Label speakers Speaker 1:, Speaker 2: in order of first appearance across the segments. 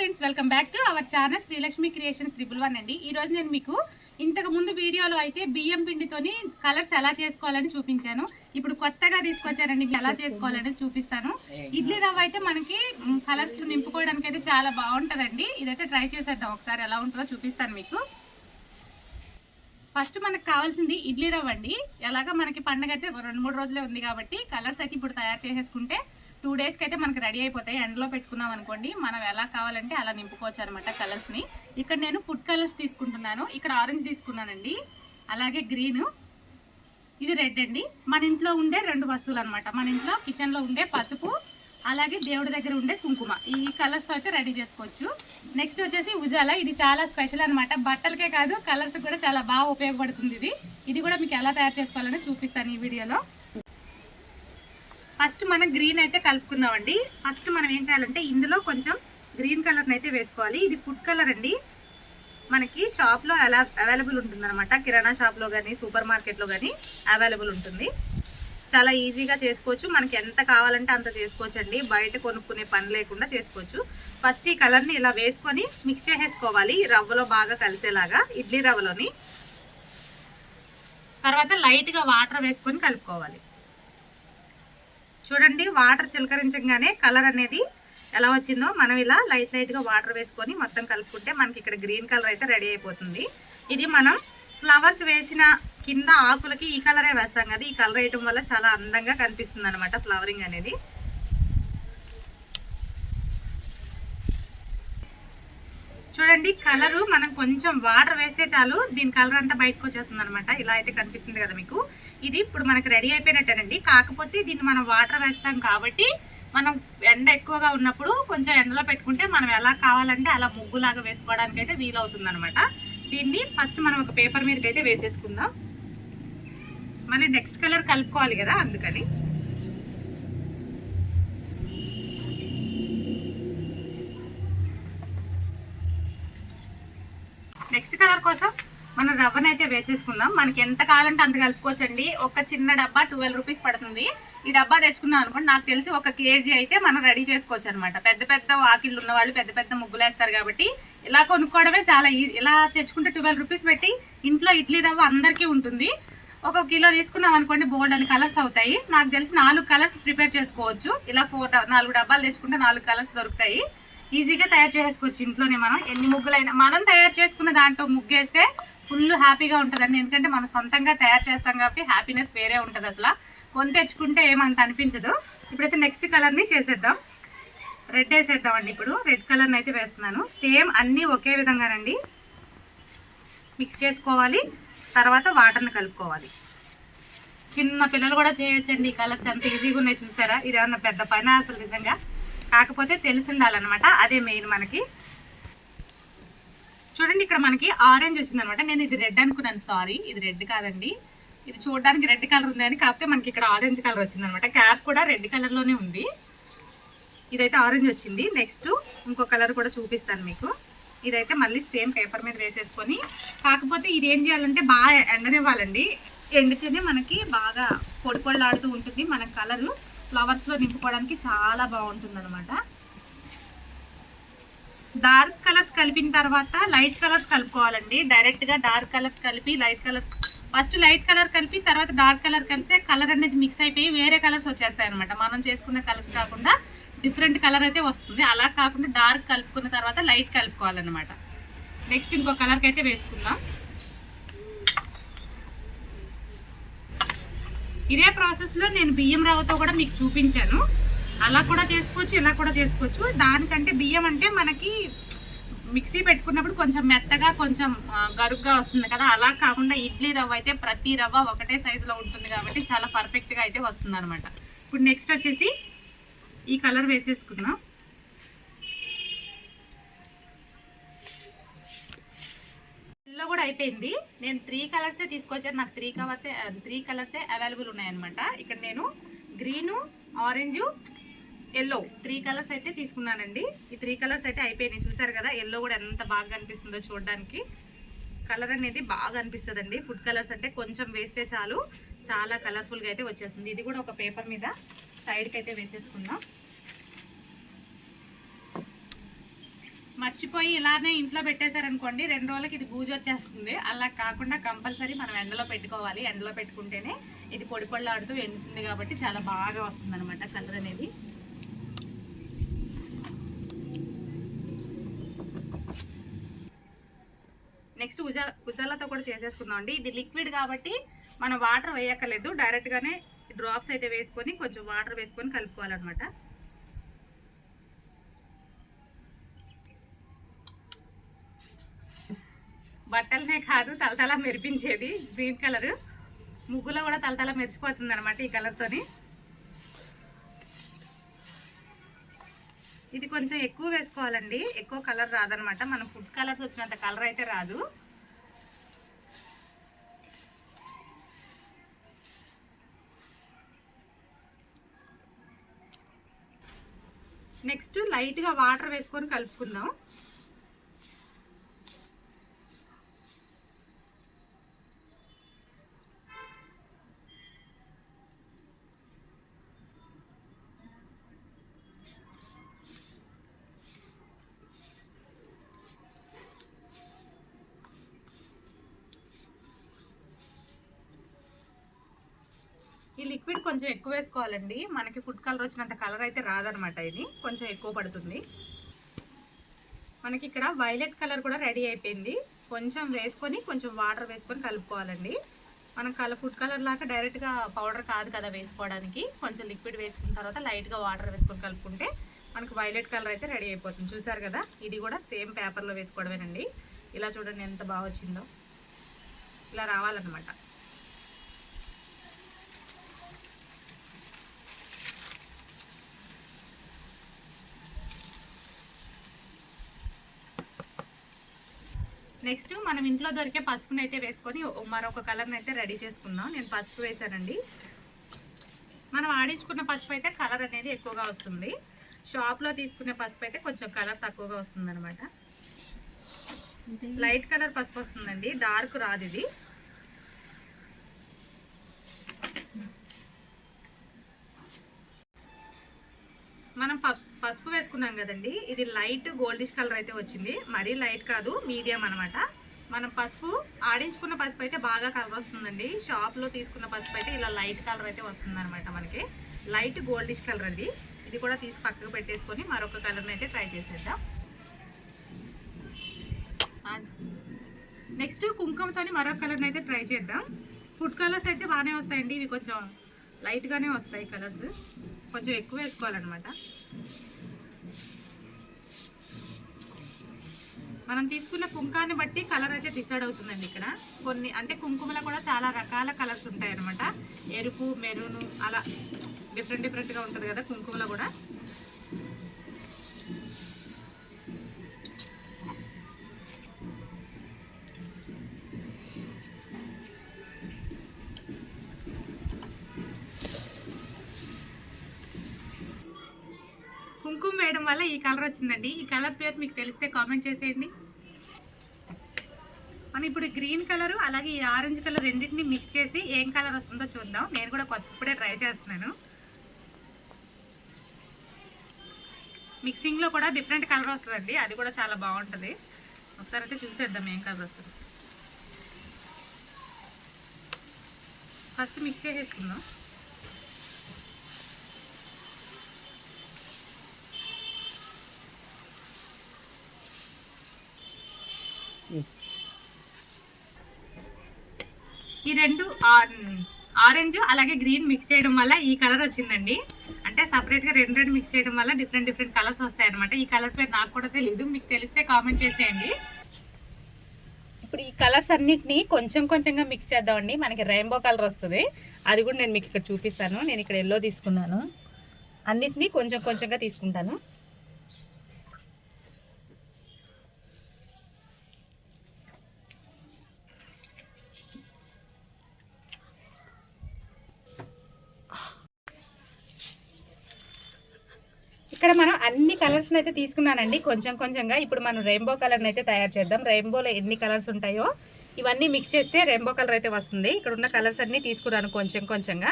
Speaker 1: Friends, welcome back to our channel Srilakshmi creations 111 అండి. ఈ రోజు నేను మీకు ఇంతకు ముందు వీడియోలో అయితే బియ్యం పిండితోని కలర్స్ ఎలా చేసుకోవాలని చూపించాను. ఇప్పుడు కొత్తగా తీసుకొచ్చారండి, ఎలా చేసుకోవాలని చూపిస్తాను. ఇడ్లీ రవ్వ అయితే మనకి కలర్స్ నింపుకోవడానికి అయితే చాలా బాగుంటుందండి. ఇదైతే ట్రై చేసేద్దాం, ఒకసారి ఎలా ఉంటుందో చూపిస్తాను మీకు. ఫస్ట్ మనకు కావాల్సింది ఇడ్లీ రవ్వ అండి. ఎలాగా మనకి పండుగ అయితే 2-3 రోజులే ఉంది కాబట్టి కలర్స్ అయితే ఇప్పుడు తయారు చేసేసుకుంటే 2 డేస్కి అయితే మనకి రెడీ అయిపోతాయి. ఎండలో పెట్టుకున్నాం అనుకోండి, మనం ఎలా కావాలంటే అలా నింపుకోవచ్చు అనమాట కలర్స్ని. ఇక్కడ నేను ఫుడ్ కలర్స్ తీసుకుంటున్నాను. ఇక్కడ ఆరెంజ్ తీసుకున్నానండి, అలాగే గ్రీన్, ఇది రెడ్ అండి. మన ఇంట్లో ఉండే 2 వస్తువులు అనమాట. మన ఇంట్లో కిచెన్లో ఉండే పసుపు, అలాగే దేవుడి దగ్గర ఉండే కుంకుమ. ఈ కలర్స్తో అయితే రెడీ చేసుకోవచ్చు. నెక్స్ట్ వచ్చేసి ఉజాల, ఇది చాలా స్పెషల్ అనమాట. బట్టలకే కాదు కలర్స్ కూడా చాలా బాగా ఉపయోగపడుతుంది. ఇది కూడా మీకు ఎలా తయారు చేసుకోవాలని చూపిస్తాను ఈ వీడియోలో. ఫస్ట్ మనం గ్రీన్ అయితే కలుపుకుందామండి. ఫస్ట్ మనం ఏం చేయాలంటే ఇందులో కొంచెం గ్రీన్ కలర్ని అయితే వేసుకోవాలి. ఇది ఫుడ్ కలర్ అండి, మనకి షాప్లో అవైలబుల్ ఉంటుంది అనమాట. కిరాణా షాప్లో కానీ సూపర్ మార్కెట్లో కానీ అవైలబుల్ ఉంటుంది. చాలా ఈజీగా చేసుకోవచ్చు, మనకి ఎంత కావాలంటే అంత చేసుకోవచ్చు అండి. బయట కొనుక్కునే పని లేకుండా చేసుకోవచ్చు. ఫస్ట్ ఈ కలర్ని ఇలా వేసుకొని మిక్స్ చేసేసుకోవాలి రవ్వలో బాగా కలిసేలాగా, ఇడ్లీ రవ్వలోని. తర్వాత లైట్గా వాటర్ వేసుకొని కలుపుకోవాలి. చూడండి, వాటర్ చిలకరించగానే కలర్ అనేది ఎలా వచ్చిందో, మనం ఇలా లైట్గా వాటర్ వేసుకొని మొత్తం కలుపుకుంటే మనకి ఇక్కడ గ్రీన్ కలర్ అయితే రెడీ అయిపోతుంది. ఇది మనం ఫ్లవర్స్ వేసిన కింద ఆకులకి ఈ కలరే వేస్తాం కదా, ఈ కలర్ వేయటం వల్ల చాలా అందంగా కనిపిస్తుంది అనమాట ఫ్లవరింగ్ అనేది. చూడండి, కలరు మనం కొంచెం వాటర్ వేస్తే చాలు దీని కలర్ అంతా బయటకు వచ్చేస్తుంది అనమాట. ఇలా అయితే కనిపిస్తుంది కదా మీకు. ఇది ఇప్పుడు మనకి రెడీ అయిపోయినట్టేనండి. కాకపోతే దీన్ని మనం వాటర్ వేస్తాం కాబట్టి మనం ఎండ ఎక్కువగా ఉన్నప్పుడు కొంచెం ఎండలో పెట్టుకుంటే మనం ఎలా కావాలంటే అలా ముగ్గులాగా వేసుకోవడానికి అయితే వీలవుతుంది అనమాట. దీన్ని ఫస్ట్ మనం ఒక పేపర్ మీదకి అయితే వేసేసుకుందాం. మళ్ళీ నెక్స్ట్ కలర్ కలుపుకోవాలి కదా, అందుకని. నెక్స్ట్ కలర్ కోసం మనం రవ్వను అయితే వేసేసుకుందాం. మనకి ఎంత కావాలంటే అంత కలుపుకోవచ్చండి. ఒక చిన్న డబ్బా 12 రూపీస్ పడుతుంది. ఈ డబ్బా తెచ్చుకున్నాం అనుకోండి, నాకు తెలిసి 1 కేజీ అయితే మనం రెడీ చేసుకోవచ్చు అనమాట. పెద్ద పెద్ద వాకిళ్ళు ఉన్న వాళ్ళు పెద్ద పెద్ద ముగ్గులు వేస్తారు కాబట్టి ఇలా కొనుక్కోవడమే చాలా ఈజీ. ఇలా తెచ్చుకుంటే 12 రూపీస్ పెట్టి ఇంట్లో ఇడ్లీ రవ్వ అందరికీ ఉంటుంది. 1 కిలో తీసుకున్నాం అనుకోండి, బోల్డ్ అని కలర్స్ అవుతాయి. నాకు తెలిసి 4 కలర్స్ ప్రిపేర్ చేసుకోవచ్చు. ఇలా 4 డబ్బాలు తెచ్చుకుంటే 4 కలర్స్ దొరుకుతాయి. ఈజీగా తయారు చేసుకోవచ్చు ఇంట్లోనే. మనం ఎన్ని ముగ్గులైనా మనం తయారు చేసుకున్న దాంట్లో ముగ్గేస్తే ఫుల్ హ్యాపీగా ఉంటుందండి. ఎందుకంటే మనం సొంతంగా తయారు చేస్తాం కాబట్టి హ్యాపీనెస్ వేరే ఉంటుంది. అసలు కొని తెచ్చుకుంటే ఏమంత అనిపించదు. ఇప్పుడైతే నెక్స్ట్ కలర్ని చేసేద్దాం. రెడ్ వేసేద్దామండి. ఇప్పుడు రెడ్ కలర్ని అయితే వేస్తున్నాను. సేమ్ అన్నీ ఒకే విధంగానండి మిక్స్ చేసుకోవాలి. తర్వాత వాటర్ని కలుపుకోవాలి. చిన్న పిల్లలు కూడా చేయొచ్చండి. ఈ కలర్స్ ఎంత ఈజీగా ఉన్నాయి చూసారా. ఇది ఏమన్నా పెద్ద పని అసలు నిజంగా, కాకపోతే తెలిసి ఉండాలన్నమాట. అదే మెయిన్ మనకి. చూడండి, ఇక్కడ మనకి ఆరెంజ్ వచ్చిందనమాట. నేను ఇది రెడ్ అనుకున్నాను, సారీ, ఇది రెడ్ కాదండి. ఇది చూడడానికి రెడ్ కలర్ ఉంది అని, కాకపోతే మనకి ఇక్కడ ఆరెంజ్ కలర్ వచ్చిందనమాట. క్యాప్ కూడా రెడ్ కలర్లోనే ఉంది. ఇదైతే ఆరెంజ్ వచ్చింది. నెక్స్ట్ ఇంకో కలర్ కూడా చూపిస్తాను మీకు. ఇదైతే మళ్ళీ సేమ్ పేపర్ మీద వేసేసుకొని, కాకపోతే ఇది ఏం చేయాలంటే బాగా ఎండనివ్వాలండి. ఎండితేనే మనకి బాగా పొడి పొడిలాడుతూ ఉంటుంది. మన కలరు ఫ్లవర్స్లో నింపుకోవడానికి చాలా బాగుంటుంది అనమాట. డార్క్ కలర్స్ కలిపిన తర్వాత లైట్ కలర్స్ కలుపుకోవాలండి. డైరెక్ట్గా డార్క్ కలర్స్ కలిపి light colours, first light colour కలిపి తర్వాత డార్క్ కలర్ కలిపితే కలర్ అనేది మిక్స్ అయిపోయి వేరే కలర్స్ వచ్చేస్తాయి అనమాట. మనం చేసుకున్న కలర్స్ కాకుండా డిఫరెంట్ కలర్ అయితే వస్తుంది. అలా కాకుండా డార్క్ కలుపుకున్న తర్వాత లైట్ కలుపుకోవాలన్నమాట. నెక్స్ట్ ఇంకో కలర్కి అయితే వేసుకుందాం. ఇదే ప్రాసెస్లో నేను బియ్యం రవ్వతో కూడా మీకు చూపించాను. అలా కూడా చేసుకోవచ్చు, ఇలా కూడా చేసుకోవచ్చు. దానికంటే బియ్యం అంటే మనకి మిక్సీ పెట్టుకున్నప్పుడు కొంచెం మెత్తగా కొంచెం గరుగ్గా వస్తుంది కదా, అలా కాకుండా ఇడ్లీ రవ్వ అయితే ప్రతి రవ్వ ఒకటే సైజులో ఉంటుంది కాబట్టి చాలా పర్ఫెక్ట్గా అయితే వస్తుంది అనమాట. ఇప్పుడు నెక్స్ట్ వచ్చేసి ఈ కలర్ వేసేసుకుందాం. ఎల్లో కూడా అయిపోయింది. నేను 3 కలర్సే తీసుకొచ్చాను. నాకు 3 కలర్సే అవైలబుల్ ఉన్నాయన్నమాట. ఇక్కడ నేను గ్రీను, ఆరెంజు, ఎల్లో 3 కలర్స్ అయితే తీసుకున్నానండి. ఈ 3 కలర్స్ అయితే అయిపోయినాయి. చూసారు కదా, ఎల్లో కూడా ఎంత బాగా అనిపిస్తుందో చూడడానికి. కలర్ అనేది బాగా అనిపిస్తుందండి. ఫుడ్ కలర్స్ అంటే కొంచెం వేస్తే చాలు చాలా కలర్ఫుల్గా అయితే వచ్చేస్తుంది. ఇది కూడా ఒక పేపర్ మీద సైడ్కి అయితే వేసేసుకుందాం. మర్చిపోయి ఇలానే ఇంట్లో పెట్టేశారనుకోండి 2 రోజులకి ఇది బూజు వచ్చేస్తుంది. అలా కాకుండా కంపల్సరీ మనం ఎండలో పెట్టుకోవాలి. ఎండలో పెట్టుకుంటేనే ఇది పొడి పొడిలాడుతూ ఎండుతుంది కాబట్టి చాలా బాగా వస్తుంది అనమాట కలర్ అనేది. నెక్స్ట్ ఉజాలతో కూడా చేసేసుకుందాం అండి. ఇది లిక్విడ్ కాబట్టి మనం వాటర్ వేయక్కర్లేదు, డైరెక్ట్గానే డ్రాప్స్ అయితే వేసుకొని కొంచెం వాటర్ వేసుకొని కలుపుకోవాలన్నమాట. బట్టలనే కాదు తలతల మెరిపించేది గ్రీన్ కలర్, ముగ్గులో కూడా తలతల మెరిసిపోతుంది అనమాట ఈ కలర్తోని. ఇది కొంచెం ఎక్కువ వేసుకోవాలండి, ఎక్కువ కలర్ రాదనమాట. మనం ఫుడ్ కలర్స్ వచ్చినంత కలర్ అయితే రాదు. నెక్స్ట్ లైట్గా వాటర్ వేసుకొని కలుపుకుందాం. ఈ లిక్విడ్ కొంచెం ఎక్కువ వేసుకోవాలండి, మనకి ఫుడ్ కలర్ వచ్చినంత కలర్ అయితే రాదనమాట. ఇది కొంచెం ఎక్కువ పడుతుంది. మనకి ఇక్కడ వైలెట్ కలర్ కూడా రెడీ అయిపోయింది. కొంచెం వేసుకొని కొంచెం వాటర్ వేసుకొని కలుపుకోవాలండి. మనం ఫుడ్ కలర్ లాగా డైరెక్ట్గా పౌడర్ కాదు కదా వేసుకోవడానికి. కొంచెం లిక్విడ్ వేసుకున్న తర్వాత లైట్గా వాటర్ వేసుకొని కలుపుకుంటే మనకు వైలెట్ కలర్ అయితే రెడీ అయిపోతుంది. చూసారు కదా, ఇది కూడా సేమ్ పేపర్లో వేసుకోవడమేనండి. ఇలా చూడండి ఎంత బాగా వచ్చిందో, ఇలా రావాలన్నమాట. నెక్స్ట్ మనం ఇంట్లో దొరికే పసుపుని అయితే వేసుకొని మరొక కలర్ని అయితే రెడీ చేసుకుందాం. నేను పసుపు వేసానండి. మనం ఆడించుకున్న పసుపు అయితే కలర్ అనేది ఎక్కువగా వస్తుంది. షాప్లో తీసుకునే పసుపు అయితే కొంచెం కలర్ తక్కువగా వస్తుంది అనమాట. లైట్ కలర్ పసుపు వస్తుందండి, డార్క్ రాదు ఇది. మనం పసుపు వేసుకున్నాం కదండి, ఇది లైట్ గోల్డిష్ కలర్ అయితే వచ్చింది. మరీ లైట్ కాదు, మీడియం అనమాట. మనం పసుపు ఆడించుకున్న పసుపు అయితే బాగా కలర్ వస్తుందండి. షాప్లో తీసుకున్న పసుపు అయితే ఇలా లైట్ కలర్ అయితే వస్తుంది అనమాట. మనకి లైట్ గోల్డిష్ కలర్ అది. ఇది కూడా తీసి పక్కకు పెట్టేసుకొని మరొక కలర్ని అయితే ట్రై చేసేద్దాం. నెక్స్ట్ కుంకుమతో మరొక కలర్ని అయితే ట్రై చేద్దాం. ఫుడ్ కలర్స్ అయితే బాగానే వస్తాయండి, ఇవి కొంచెం లైట్గానే వస్తాయి కలర్స్, కొంచెం ఎక్కువ వేసుకోవాలన్నమాట. మనం తీసుకున్న కుంకాన్ని బట్టి కలర్ అయితే డిసైడ్ అవుతుందండి. ఇక్కడ కొన్ని అంటే కుంకుమలో కూడా చాలా రకాల కలర్స్ ఉంటాయి అన్నమాట. ఎరుపు, మెరూను అలా డిఫరెంట్గా ఉంటుంది కదా కుంకుమలో కూడా. కుంకుమ వేయడం వల్ల ఈ కలర్ వచ్చిందండి. ఈ కలర్ పేరు మీకు తెలిస్తే కామెంట్ చేసేయండి. మనం ఇప్పుడు గ్రీన్ కలర్ అలాగే ఈ ఆరెంజ్ కలర్ రెండింటిని మిక్స్ చేసి ఏం కలర్ వస్తుందో చూద్దాం. నేను కూడా ఇప్పుడే ట్రై చేస్తున్నాను. మిక్సింగ్లో కూడా డిఫరెంట్ కలర్ వస్తుందండి, అది కూడా చాలా బాగుంటుంది. ఒకసారి అయితే చూసేద్దాం ఏం కలర్ వస్తుంది. ఫస్ట్ మిక్స్ చేసేసుకుందాం. ఈ రెండు ఆరెంజ్ అలాగే గ్రీన్ మిక్స్ చేయడం వల్ల ఈ కలర్ వచ్చిందండి. అంటే సపరేట్గా రెండు మిక్స్ చేయడం వల్ల డిఫరెంట్ కలర్స్ వస్తాయి అనమాట. ఈ కలర్ పేరు నాకు కూడా తెలియదు, మీకు తెలిస్తే కామెంట్ చేసేయండి. ఇప్పుడు ఈ కలర్స్ అన్నిటినీ కొంచెంగా మిక్స్ చేద్దామండి. మనకి రెయిన్బో కలర్ వస్తుంది, అది కూడా నేను మీకు ఇక్కడ చూపిస్తాను. నేను ఇక్కడ ఎల్లో తీసుకున్నాను, అన్నిటినీ కొంచెంగా తీసుకుంటాను. ఇక్కడ మనం అన్ని కలర్స్ని అయితే తీసుకున్నానండి కొంచెంగా. ఇప్పుడు మనం రెయిన్బో కలర్ని అయితే తయారు చేద్దాం. రెయిన్బోలో ఎన్ని కలర్స్ ఉంటాయో ఇవన్నీ మిక్స్ చేస్తే రెయిన్బో కలర్ అయితే వస్తుంది. ఇక్కడ ఉన్న కలర్స్ అన్నీ తీసుకున్నాను కొంచెంగా.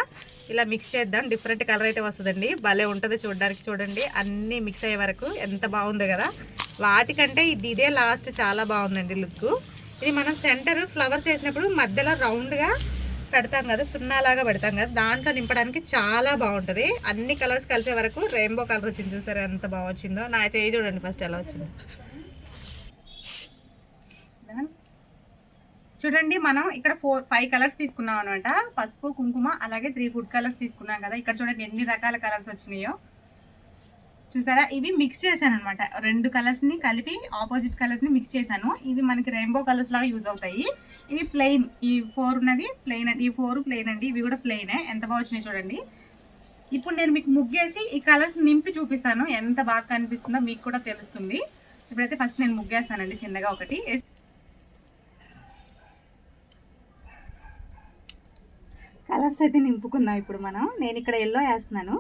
Speaker 1: ఇలా మిక్స్ చేద్దాం, డిఫరెంట్ కలర్ అయితే వస్తుందండి. భలే ఉంటుంది చూడడానికి. చూడండి అన్నీ మిక్స్ అయ్యే వరకు ఎంత బాగుందో కదా. వాటికంటే ఇదే లాస్ట్ చాలా బాగుందండి లుక్. ఇది మనం సెంటర్ ఫ్లవర్స్ వేసినప్పుడు మధ్యలో రౌండ్గా పెడతాం కదా, సున్నాలాగా పెడతాం కదా, దాంట్లో నింపడానికి చాలా బాగుంటుంది. అన్ని కలర్స్ కలిసే వరకు రెయిన్బో కలర్ వచ్చింది. చూసారా ఎంత బాగా వచ్చిందో. నా చేయి చూడండి ఫస్ట్ ఎలా వచ్చిందో. చూడండి మనం ఇక్కడ 5 కలర్స్ తీసుకున్నాం అనమాట. పసుపు, కుంకుమ, అలాగే 3 ఫుడ్ కలర్స్ తీసుకున్నాం కదా. ఇక్కడ చూడండి ఎన్ని రకాల కలర్స్ వచ్చినాయో చూసారా. ఇవి మిక్స్ చేశాను అనమాట. 2 కలర్స్ని కలిపి ఆపోజిట్ కలర్స్ని మిక్స్ చేశాను. ఇవి మనకి రెయిన్బో కలర్స్ లాగా యూజ్ అవుతాయి. ఇవి ప్లెయిన్, ఈ 4 ఉన్నది ప్లెయిన్ అండి, ఈ 4 ప్లెయిన్ అండి. ఇవి కూడా ప్లెయినే. ఎంత బాగా వచ్చినాయి చూడండి. ఇప్పుడు నేను మీకు ముగ్గేసి ఈ కలర్స్ నింపి చూపిస్తాను. ఎంత బాగా కనిపిస్తుందో మీకు కూడా తెలుస్తుంది. ఇప్పుడైతే ఫస్ట్ నేను ముగ్గేస్తానండి చిన్నగా ఒకటి. కలర్స్ అయితే నింపుకుందాం ఇప్పుడు మనం. నేను ఇక్కడ ఎల్లో వేస్తున్నాను.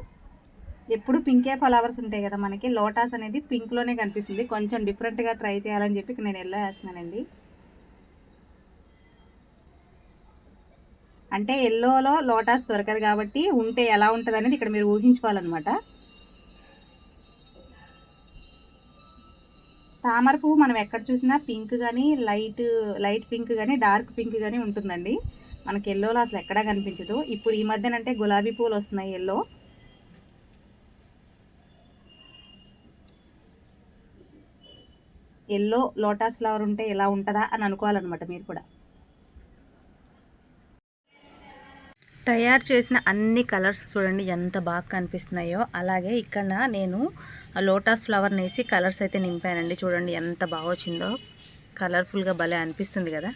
Speaker 1: ఎప్పుడు పింకే ఫ్లవర్స్ ఉంటాయి కదా మనకి. లోటాస్ అనేది పింక్లోనే కనిపిస్తుంది. కొంచెం డిఫరెంట్గా ట్రై చేయాలని చెప్పి నేను ఎల్లో వేస్తున్నానండి. అంటే ఎల్లోలో లోటాస్ దొరకదు కాబట్టి ఉంటే ఎలా ఉంటుంది అనేది ఇక్కడ మీరు ఊహించుకోవాలన్నమాట. తామర పువ్వు మనం ఎక్కడ చూసినా పింక్ కానీ, లైట్ పింక్ కానీ, డార్క్ పింక్ కానీ ఉంటుందండి. మనకి ఎల్లోలో అసలు ఎక్కడా కనిపించదు. ఇప్పుడు ఈ మధ్యనంటే గులాబీ పూలు వస్తున్నాయి ఎల్లో. ఎల్లో లోటస్ ఫ్లవర్ ఉంటే ఎలా ఉంటుందా అని అనుకోవాలన్నమాట మీరు కూడా. తయారు చేసిన అన్ని కలర్స్ చూడండి ఎంత బాగా కనిపిస్తున్నాయో. అలాగే ఇక్కడ నేను లోటస్ ఫ్లవర్ వేసి కలర్స్ అయితే నింపానండి. చూడండి ఎంత బాగా వచ్చిందో. కలర్ఫుల్గా భలే అనిపిస్తుంది కదా.